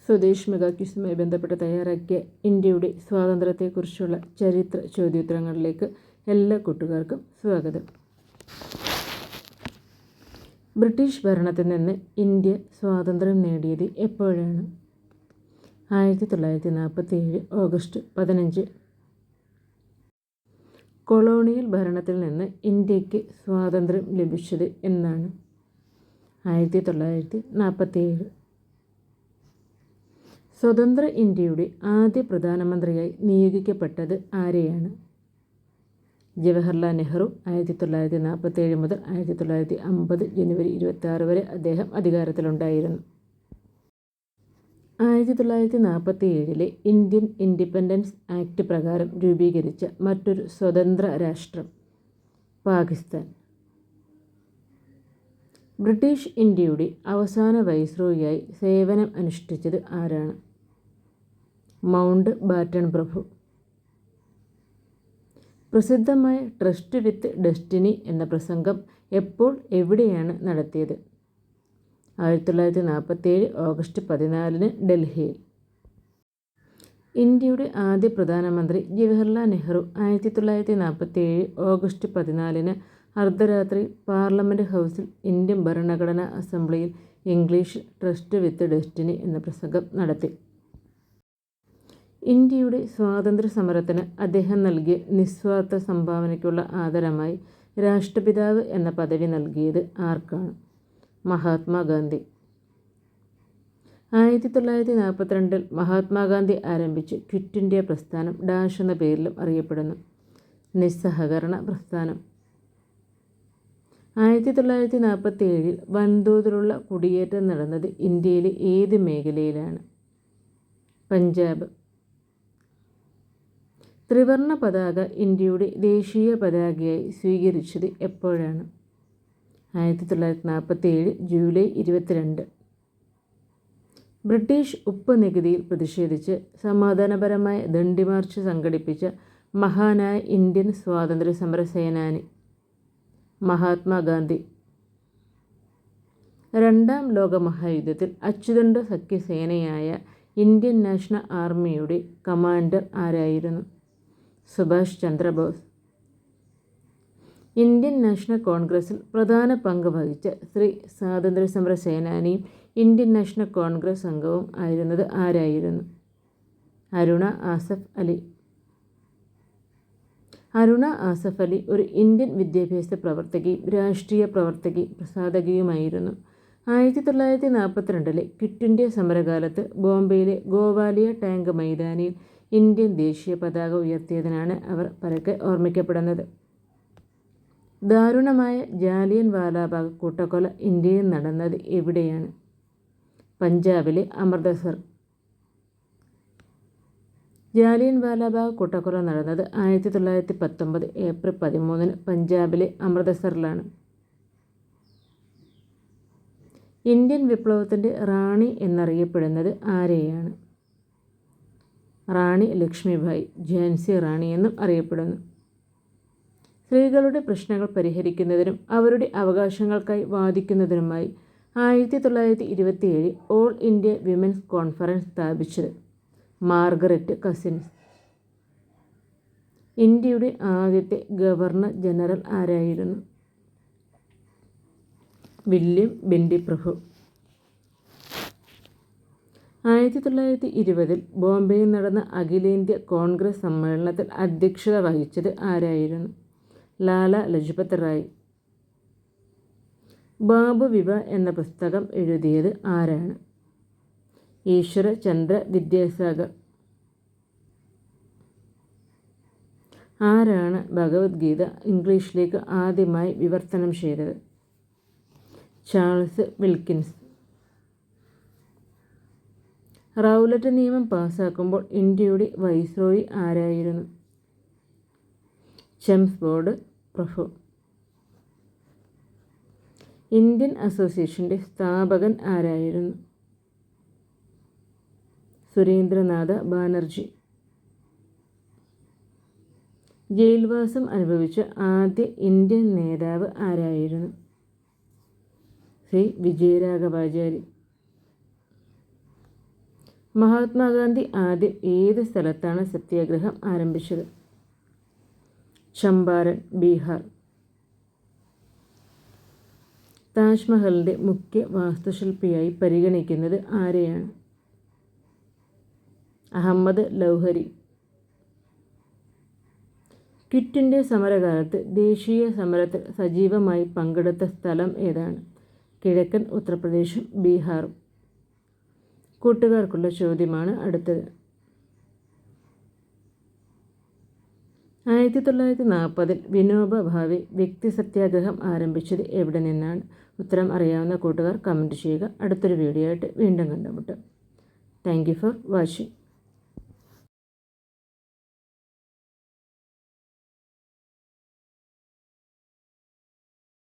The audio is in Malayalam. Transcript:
സ്വദേശ് മെഗാ ക്വിസുമായി ബന്ധപ്പെട്ട് തയ്യാറാക്കിയ ഇന്ത്യയുടെ സ്വാതന്ത്ര്യത്തെക്കുറിച്ചുള്ള ചരിത്ര ചോദ്യോത്തരങ്ങളിലേക്ക് എല്ലാ കൂട്ടുകാർക്കും സ്വാഗതം. ബ്രിട്ടീഷ് ഭരണത്തിൽ നിന്ന് ഇന്ത്യ സ്വാതന്ത്ര്യം നേടിയത് എപ്പോഴാണ്? 1947 ഓഗസ്റ്റ് 15. കൊളോണിയൽ ഭരണത്തിൽ നിന്ന് ഇന്ത്യക്ക് സ്വാതന്ത്ര്യം ലഭിച്ചത് എന്നാണ്? 1947. സ്വതന്ത്ര ഇന്ത്യയുടെ ആദ്യ പ്രധാനമന്ത്രിയായി നിയോഗിക്കപ്പെട്ടത് ആരെയാണ്? ജവഹർലാൽ നെഹ്റു. 1947 മുതൽ 1950 ജനുവരി 26 വരെ അദ്ദേഹം അധികാരത്തിലുണ്ടായിരുന്നു. 1947 ഇന്ത്യൻ ഇൻഡിപെൻഡൻസ് ആക്ട് പ്രകാരം രൂപീകരിച്ച മറ്റൊരു സ്വതന്ത്ര രാഷ്ട്രം പാകിസ്ഥാൻ. ബ്രിട്ടീഷ് ഇന്ത്യയുടെ അവസാന വൈസ്രോയിയായി സേവനം അനുഷ്ഠിച്ചത് ആരാണ്? മൗണ്ട് ബാറ്റൺ പ്രഭു. പ്രസിദ്ധമായ ട്രസ്റ്റ് വിത്ത് ഡെസ്റ്റിനി എന്ന പ്രസംഗം എപ്പോൾ എവിടെയാണ് നടത്തിയത്? 1947 ഓഗസ്റ്റ് 14 ഡൽഹിയിൽ. ഇന്ത്യയുടെ ആദ്യ പ്രധാനമന്ത്രി ജവഹർലാൽ നെഹ്റു 1947 ഓഗസ്റ്റ് 14 അർദ്ധരാത്രി പാർലമെൻറ്റ് ഹൗസിൽ ഇന്ത്യൻ ഭരണഘടനാ അസംബ്ലിയിൽ ഇംഗ്ലീഷിൽ ട്രസ്റ്റ് വിത്ത് ഡെസ്റ്റിനി എന്ന പ്രസംഗം നടത്തി. ഇന്ത്യയുടെ സ്വാതന്ത്ര്യ സമരത്തിന് അദ്ദേഹം നൽകിയ നിസ്വാർത്ഥ സംഭാവനയ്ക്കുള്ള ആദരമായി രാഷ്ട്രപിതാവ് എന്ന പദവി നൽകിയത് ആർക്കാണ്? മഹാത്മാഗാന്ധി. 1942 മഹാത്മാഗാന്ധി ആരംഭിച്ച ക്വിറ്റ് ഇന്ത്യ പ്രസ്ഥാനം ഡാഷ് എന്ന പേരിലും അറിയപ്പെടുന്നു. നിസ്സഹകരണ പ്രസ്ഥാനം. 1947 വൻതോതിലുള്ള കുടിയേറ്റം നടന്നത് ഇന്ത്യയിലെ ഏത് മേഖലയിലാണ്? പഞ്ചാബ്. ത്രിവർണ പതാക ഇന്ത്യയുടെ ദേശീയ പതാകയായി സ്വീകരിച്ചത് എപ്പോഴാണ്? 1947 ജൂലൈ 22. ബ്രിട്ടീഷ് ഉപ്പ് നികുതിയിൽ പ്രതിഷേധിച്ച് സമാധാനപരമായ ദണ്ഡി മാർച്ച് സംഘടിപ്പിച്ച മഹാനായ ഇന്ത്യൻ സ്വാതന്ത്ര്യ സമര സേനാനി മഹാത്മാഗാന്ധി. രണ്ടാം ലോക മഹായുദ്ധത്തിൽ അച്ചുതണ്ട് സഖ്യസേനയായ ഇന്ത്യൻ നാഷണൽ ആർമിയുടെ കമാൻഡർ ആരായിരുന്നു? സുഭാഷ് ചന്ദ്രബോസ്. ഇന്ത്യൻ നാഷണൽ കോൺഗ്രസിൽ പ്രധാന പങ്ക് വഹിച്ച സ്ത്രീ സ്വാതന്ത്ര്യസമര സേനാനിയും ഇന്ത്യൻ നാഷണൽ കോൺഗ്രസ് അംഗവും ആയിരുന്നത് ആരായിരുന്നു? അരുണ ആസഫ് അലി. അരുണ ആസഫ് അലി ഒരു ഇന്ത്യൻ വിദ്യാഭ്യാസ പ്രവർത്തകയും രാഷ്ട്രീയ പ്രവർത്തകയും പ്രസാധകയുമായിരുന്നു. 1942 ക്വിറ്റ് ഇന്ത്യ സമരകാലത്ത് ബോംബെയിലെ ഗോവാലിയ ടാങ്ക് മൈതാനിയിൽ ഇന്ത്യൻ ദേശീയ പതാക ഉയർത്തിയതിനാണ് അവർ പരക്കെ ഓർമ്മിക്കപ്പെടുന്നത്. ദാരുണമായ ജാലിയൻ വാലാബാഗ് കൂട്ടക്കൊല ഇന്ത്യയിൽ നടന്നത് എവിടെയാണ്? പഞ്ചാബിലെ അമൃതസർ. ജാലിയൻ വാലാബാഗ് കൂട്ടക്കൊല നടന്നത് 1919 ഏപ്രിൽ 13 പഞ്ചാബിലെ അമൃതസറിലാണ്. ഇന്ത്യൻ വിപ്ലവത്തിൻ്റെ റാണി എന്നറിയപ്പെടുന്നത് ആരെയാണ്? റാണി ലക്ഷ്മിഭായ്. ഝാൻസി റാണി എന്നും അറിയപ്പെടുന്നു. സ്ത്രീകളുടെ പ്രശ്നങ്ങൾ പരിഹരിക്കുന്നതിനും അവരുടെ അവകാശങ്ങൾക്കായി വാദിക്കുന്നതിനുമായി 1927 ഓൾ ഇന്ത്യ വിമൻസ് കോൺഫറൻസ് സ്ഥാപിച്ചത് മാർഗരറ്റ് കസിൻസ്. ഇന്ത്യയുടെ ആദ്യത്തെ ഗവർണർ ജനറൽ ആരായിരുന്നു? വില്യം ബെന്റി പ്രഭു. 1920 ബോംബെയിൽ നടന്ന അഖിലേന്ത്യാ കോൺഗ്രസ് സമ്മേളനത്തിൽ അധ്യക്ഷത വഹിച്ചത് ആരായിരുന്നു? ലാല ലജ്പത് റായ്. ബാബു വിവാ എന്ന പുസ്തകം എഴുതിയത് ആരാണ്? ഈശ്വര ചന്ദ്ര വിദ്യാസാഗർ. ആരാണ് ഭഗവത്ഗീത ഇംഗ്ലീഷിലേക്ക് ആദ്യമായി വിവർത്തനം ചെയ്തത്? Charles Wilkins. റൗലറ്റ് നിയമം പാസാക്കുമ്പോൾ ഇന്ത്യയുടെ വൈസ്രോയി ആരായിരുന്നു? ചെംസ്ഫോർഡ് പ്രഭു. ഇന്ത്യൻ അസോസിയേഷൻ്റെ സ്ഥാപകൻ ആരായിരുന്നു? സുരേന്ദ്രനാഥ ബാനർജി. ജയിൽവാസം അനുഭവിച്ച ആദ്യ ഇന്ത്യൻ നേതാവ് ആരായിരുന്നു? ശ്രീ വിജയരാഘവാചാരി. മഹാത്മാഗാന്ധി ആദ്യം ഏത് സ്ഥലത്താണ് സത്യാഗ്രഹം ആരംഭിച്ചത്? ചമ്പാരൻ, ബീഹാർ. താജ്മഹലിൻ്റെ മുഖ്യ വാസ്തുശില്പിയായി പരിഗണിക്കുന്നത് ആരെയാണ്? അഹമ്മദ് ലൗഹരി. ക്വിറ്റ് ഇന്ത്യ സമരകാലത്ത് ദേശീയ സമരത്തിൽ സജീവമായി പങ്കെടുത്ത സ്ഥലം ഏതാണ്? കിഴക്കൻ ഉത്തർപ്രദേശും ബീഹാറും. കൂട്ടുകാർക്കുള്ള ചോദ്യമാണ് അടുത്തത്. 1940 വിനോബ ഭാവെ വ്യക്തി സത്യാഗ്രഹം ആരംഭിച്ചത് എവിടെ നിന്നാണ്? ഉത്തരം അറിയാവുന്ന കൂട്ടുകാർ കമൻറ്റ് ചെയ്യുക. അടുത്തൊരു വീഡിയോ ആയിട്ട് വീണ്ടും കണ്ടുമുട്ടാം. Thank you for watching.